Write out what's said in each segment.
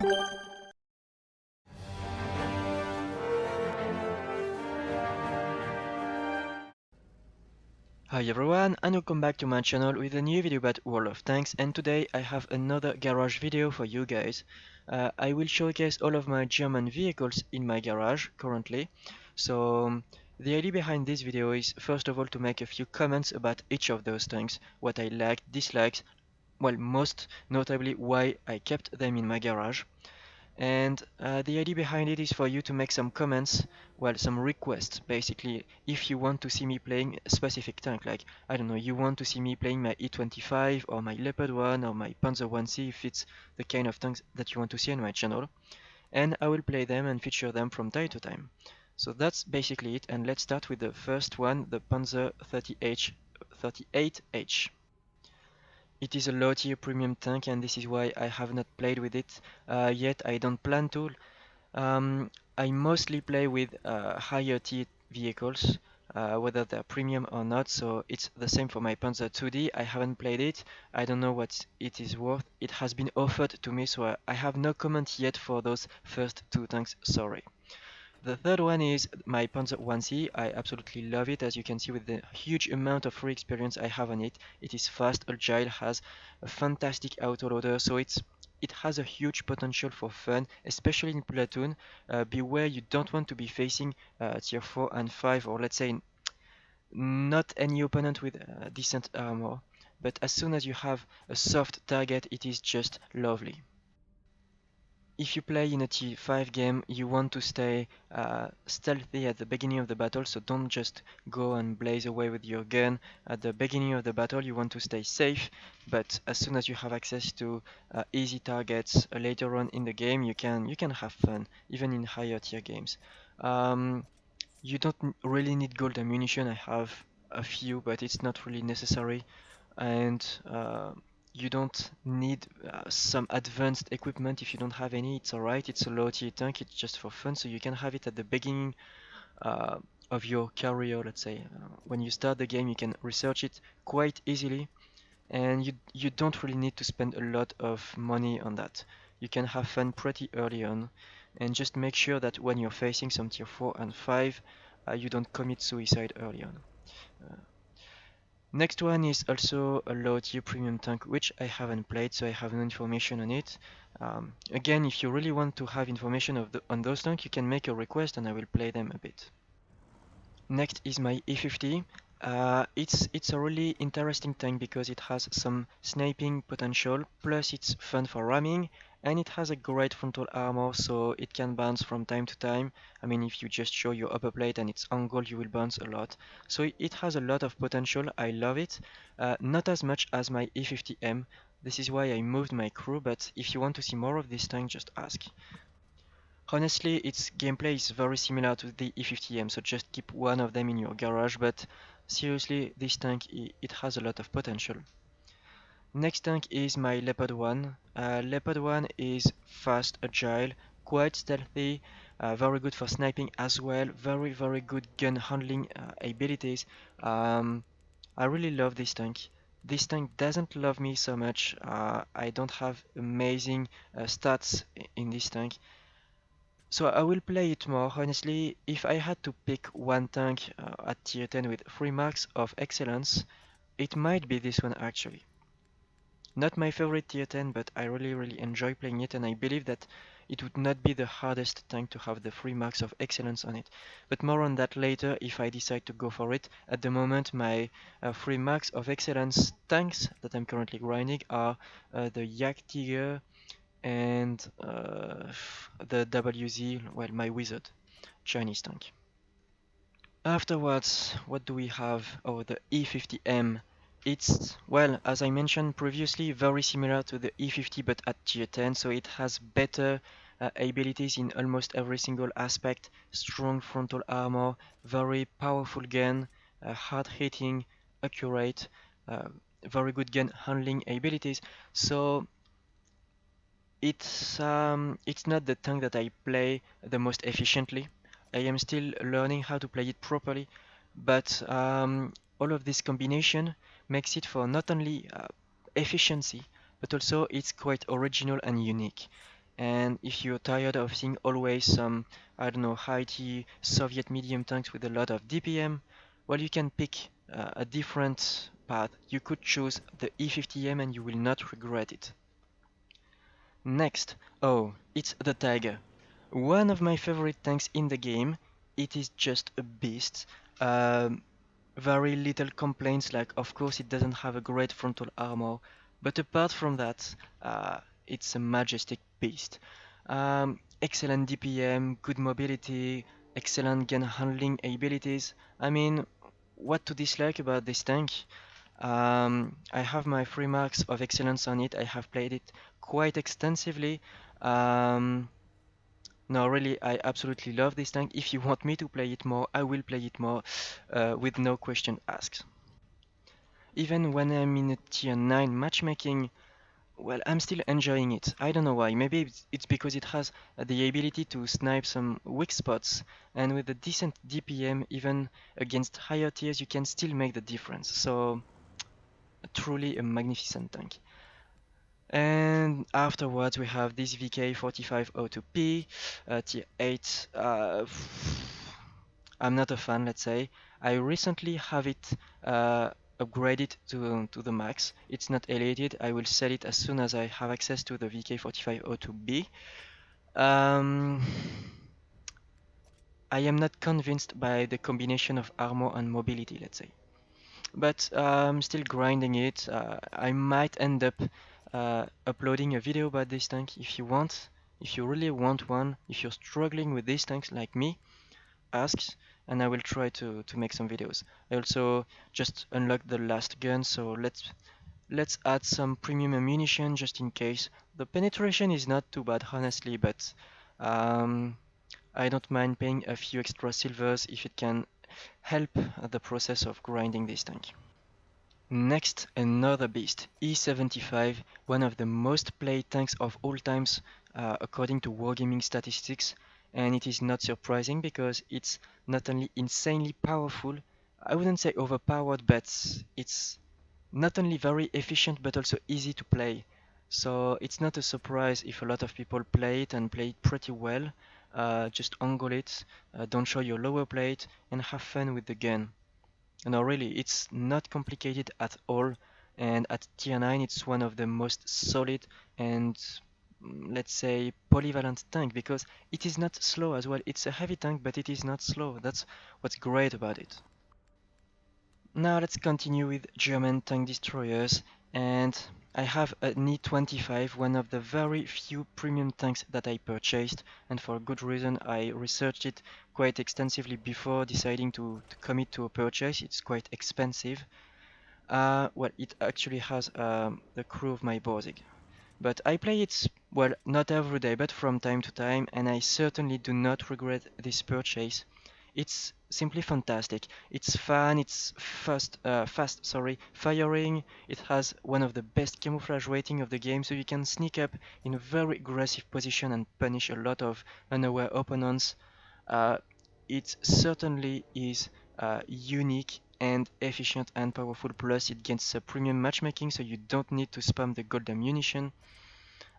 Hi everyone, and welcome back to my channel with a new video about World of Tanks, and today I have another garage video for you guys. I will showcase all of my German vehicles in my garage currently. The idea behind this video is first of all to make a few comments about each of those tanks, what I liked, disliked, well, most notably why I kept them in my garage. And the idea behind it is for you to make some comments, well, some requests, basically. If you want to see me playing a specific tank, like, I don't know, you want to see me playing my E25 or my Leopard 1 or my Panzer 1C, if it's the kind of tanks that you want to see on my channel. And I will play them and feature them from time to time. So that's basically it, and let's start with the first one, the Panzer 38H. It is a low tier premium tank, and this is why I have not played with it yet. I don't plan to. I mostly play with higher tier vehicles, whether they're premium or not, so it's the same for my Panzer 2D. I haven't played it. I don't know what it is worth. It has been offered to me, so I have no comment yet for those first two tanks, sorry. The third one is my Panzer 1C. I absolutely love it, as you can see with the huge amount of free experience I have on it. It is fast, agile, has a fantastic autoloader, so it has a huge potential for fun, especially in platoon. Beware, you don't want to be facing tier 4 and 5, or let's say not any opponent with decent armor. But as soon as you have a soft target, it is just lovely. If you play in a T5 game, you want to stay stealthy at the beginning of the battle, so don't just go and blaze away with your gun. At the beginning of the battle, you want to stay safe, but as soon as you have access to easy targets later on in the game, you can have fun, even in higher tier games. Um, you don't really need gold ammunition. I have a few, but it's not really necessary. And you don't need some advanced equipment if you don't have any. It's alright, it's a low tier tank, it's just for fun, so you can have it at the beginning uh, of your career, let's say. When you start the game, you can research it quite easily, and you don't really need to spend a lot of money on that. You can have fun pretty early on, and just make sure that when you're facing some tier 4 and 5, you don't commit suicide early on. Uh, Next one is also a low tier premium tank, which I haven't played, so I have no information on it. Again, if you really want to have information on those tanks, you can make a request and I will play them a bit. Next is my E50. It's a really interesting tank because it has some sniping potential, plus it's fun for ramming, and it has a great frontal armor, so it can bounce from time to time. I mean, if you just show your upper plate and it's angled, you will bounce a lot. So it has a lot of potential. I love it. Not as much as my E50M. This is why I moved my crew, but if you want to see more of this tank, just ask. Honestly, its gameplay is very similar to the E50M, so just keep one of them in your garage, but seriously, this tank, it has a lot of potential. Next tank is my Leopard 1. Leopard 1 is fast, agile, quite stealthy, very good for sniping as well, very good gun handling abilities. I really love this tank. This tank doesn't love me so much. I don't have amazing stats in this tank. So I will play it more. Honestly, if I had to pick one tank at tier 10 with 3 marks of excellence, it might be this one actually. Not my favorite tier 10, but I really enjoy playing it, and I believe that it would not be the hardest tank to have the 3 marks of excellence on it. But more on that later if I decide to go for it. At the moment, my 3 marks of excellence tanks that I'm currently grinding are the Yak Tiger and the WZ, well, my wizard, Chinese tank. Afterwards, what do we have? Oh, the E50M. It's, well, as I mentioned previously, very similar to the E50 but at tier 10, so it has better abilities in almost every single aspect. Strong frontal armor, very powerful gun, hard hitting, accurate, uh, very good gun handling abilities. So it's not the tank that I play the most efficiently. I am still learning how to play it properly, but all of this combination makes it for not only efficiency, but also it's quite original and unique. And if you're tired of seeing always some, I don't know, high tier Soviet medium tanks with a lot of DPM, well, you can pick a different path. You could choose the E50M and you will not regret it. Next, oh, it's the Tiger. One of my favorite tanks in the game. It is just a beast. Um, very little complaints, like of course it doesn't have a great frontal armor, but apart from that, it's a majestic beast. Excellent DPM, good mobility, excellent gun handling abilities. I mean, what to dislike about this tank? I have my 3 marks of excellence on it. I have played it quite extensively. Um, no, really, I absolutely love this tank. If you want me to play it more, I will play it more with no question asked. Even when I'm in a tier 9 matchmaking, well, I'm still enjoying it. I don't know why. Maybe it's because it has the ability to snipe some weak spots, and with a decent DPM, even against higher tiers, you can still make the difference. So, truly a magnificent tank. And afterwards, we have this VK4502P, tier 8. I'm not a fan, let's say. I recently have it upgraded to the max. It's not elated. I will sell it as soon as I have access to the VK4502B. Um, I am not convinced by the combination of armor and mobility, let's say. But I'm still grinding it. I might end up uploading a video about this tank if you want. If you really want one, if you're struggling with these tanks like me, ask and I will try to make some videos. I also just unlocked the last gun, so let's add some premium ammunition just in case. The penetration is not too bad, honestly, but um, I don't mind paying a few extra silvers if it can help the process of grinding this tank. Next, another beast, E75, one of the most played tanks of all times according to wargaming statistics, and it is not surprising because it's not only insanely powerful, I wouldn't say overpowered, but it's not only very efficient but also easy to play. So it's not a surprise if a lot of people play it and play it pretty well. Just angle it, don't show your lower plate, and have fun with the gun. No, really, it's not complicated at all. And at tier 9, it's one of the most solid and let's say polyvalent tank because it is not slow as well. It's a heavy tank, but it is not slow. That's what's great about it. Now let's continue with German tank destroyers. And I have an E25, one of the very few premium tanks that I purchased, and for a good reason. I researched it quite extensively before deciding to commit to a purchase. It's quite expensive. Well, it actually has the crew of my Borzig. But I play it, well, not every day, but from time to time, and I certainly do not regret this purchase. It's simply fantastic. It's fun, it's fast, firing. It has one of the best camouflage rating of the game, so you can sneak up in a very aggressive position and punish a lot of unaware opponents. Uh, it certainly is unique and efficient and powerful, plus it gets premium matchmaking, so you don't need to spam the gold ammunition.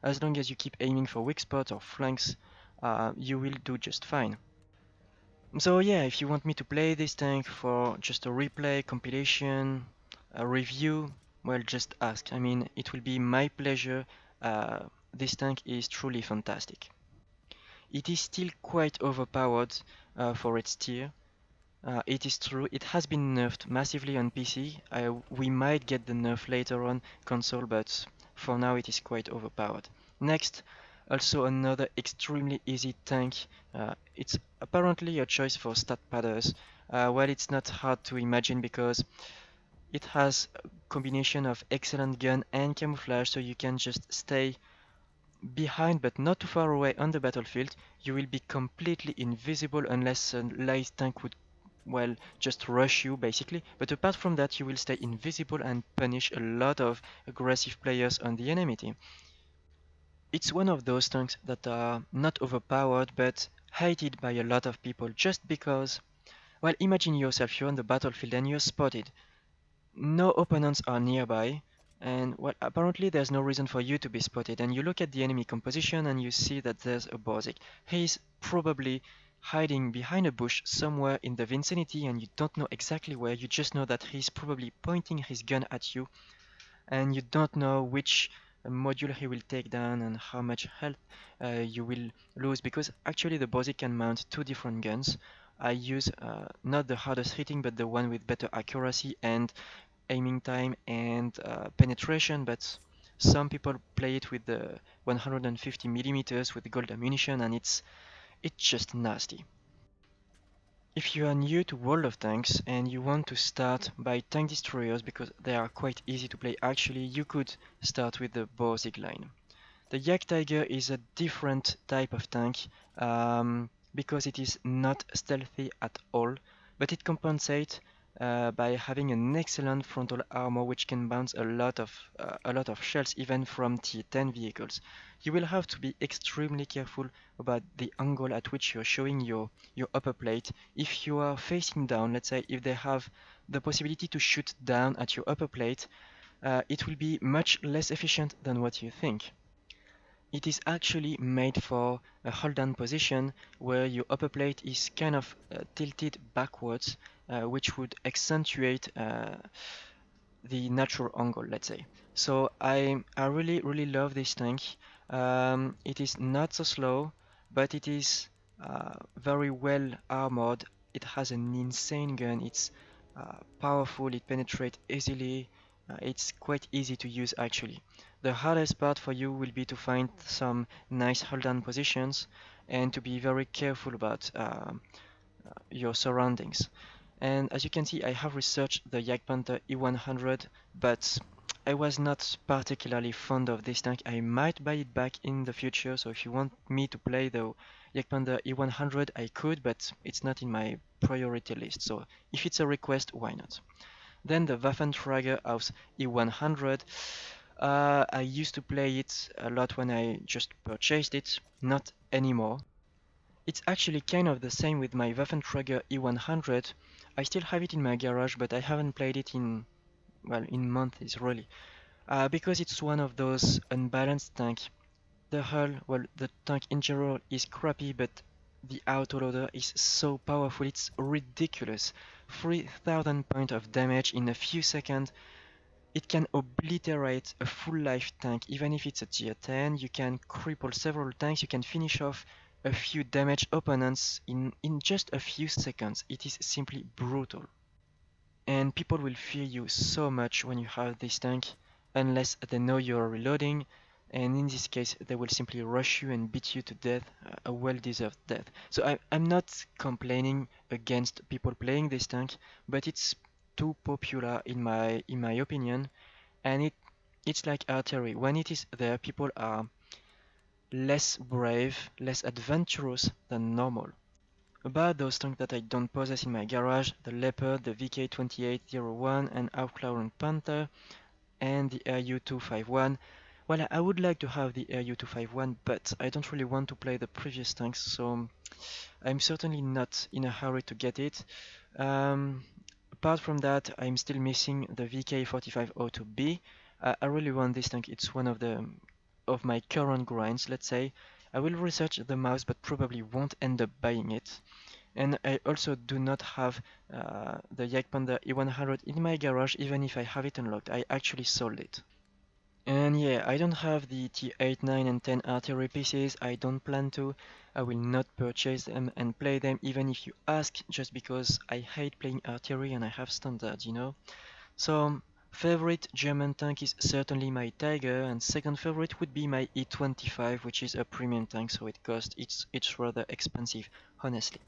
As long as you keep aiming for weak spots or flanks, you will do just fine. So yeah, if you want me to play this tank for just a replay, compilation, a review, well, just ask. I mean, it will be my pleasure. This tank is truly fantastic. It is still quite overpowered for its tier. It is true, it has been nerfed massively on PC. We might get the nerf later on console, but for now it is quite overpowered. Next, also another extremely easy tank. It's apparently a choice for stat padders. Well, it's not hard to imagine because it has a combination of excellent gun and camouflage, so you can just stay behind but not too far away on the battlefield. You will be completely invisible unless a light tank would, well, just rush you basically. But apart from that, you will stay invisible and punish a lot of aggressive players on the enemy team. It's one of those tanks that are not overpowered but hated by a lot of people just because, well, imagine yourself, you're on the battlefield and you're spotted. No opponents are nearby. And well, apparently there's no reason for you to be spotted. And you look at the enemy composition and you see that there's a Borzik. He's probably hiding behind a bush somewhere in the vicinity, and you don't know exactly where. You just know that he's probably pointing his gun at you, and you don't know which module he will take down and how much health you will lose, because actually the Borzik can mount two different guns. I use not the hardest hitting, but the one with better accuracy and aiming time and penetration, but some people play it with the 150 millimeters with the gold ammunition, and it's just nasty. If you are new to World of Tanks and you want to start by tank destroyers because they are quite easy to play, actually you could start with the Borzig line. The Yak Tiger is a different type of tank because it is not stealthy at all, but it compensates by having an excellent frontal armor which can bounce a lot of shells even from T10 vehicles. You will have to be extremely careful about the angle at which you're showing your upper plate. If you are facing down, let's say if they have the possibility to shoot down at your upper plate, it will be much less efficient than what you think. It is actually made for a hold down position where your upper plate is kind of tilted backwards, which would accentuate the natural angle, let's say. So I really love this tank. It is not so slow, but it is very well armored. It has an insane gun. It's powerful. It penetrates easily. It's quite easy to use actually. The hardest part for you will be to find some nice hold down positions and to be very careful about your surroundings. And as you can see, I have researched the Yak Panther E100, but I was not particularly fond of this tank. I might buy it back in the future, so if you want me to play the Yak Panther E100, I could, but it's not in my priority list. So if it's a request, why not? Then the Waffenträger aus E100. I used to play it a lot when I just purchased it, not anymore. It's actually kind of the same with my Waffenträger E100. I still have it in my garage, but I haven't played it in, well, in months really. Because it's one of those unbalanced tanks. The hull, well, the tank in general is crappy, but the autoloader is so powerful, it's ridiculous. 3000 points of damage in a few seconds. It can obliterate a full life tank, even if it's a tier 10. You can cripple several tanks, you can finish off a few damaged opponents in just a few seconds. It is simply brutal. And people will fear you so much when you have this tank, unless they know you're reloading, and in this case they will simply rush you and beat you to death, a well-deserved death. So I'm not complaining against people playing this tank, but it's too popular in my opinion, and it's like artillery. When it is there, people are less brave, less adventurous than normal. About those tanks that I don't possess in my garage, the Leopard, the VK2801 and Outclaw Panther, and the RU251. Well, I would like to have the RU251, but I don't really want to play the previous tanks, so I'm certainly not in a hurry to get it. Apart from that, I'm still missing the VK4502B. I really want this tank. It's one of my current grinds, let's say. I will research the mouse, but probably won't end up buying it. And I also do not have the Yak Panda E100 in my garage, even if I have it unlocked. I actually sold it. And yeah, I don't have the T8, 9 and 10 artillery pieces. I don't plan to. I will not purchase them and play them even if you ask, just because I hate playing artillery and I have standards, you know. So favorite German tank is certainly my Tiger, and second favorite would be my E25, which is a premium tank, so it's rather expensive, honestly.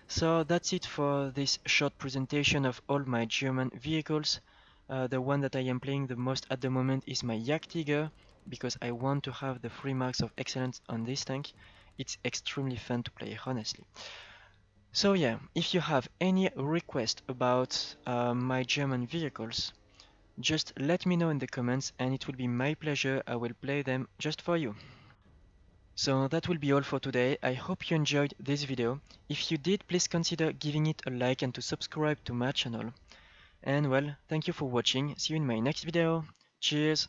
So that's it for this short presentation of all my German vehicles. The one that I am playing the most at the moment is my Jagdtiger, because I want to have the 3 marks of excellence on this tank. It's extremely fun to play, honestly. So yeah, if you have any request about my German vehicles, just let me know in the comments and it will be my pleasure. I will play them just for you. So that will be all for today. I hope you enjoyed this video. If you did, please consider giving it a like and to subscribe to my channel. And well, thank you for watching. See you in my next video. Cheers!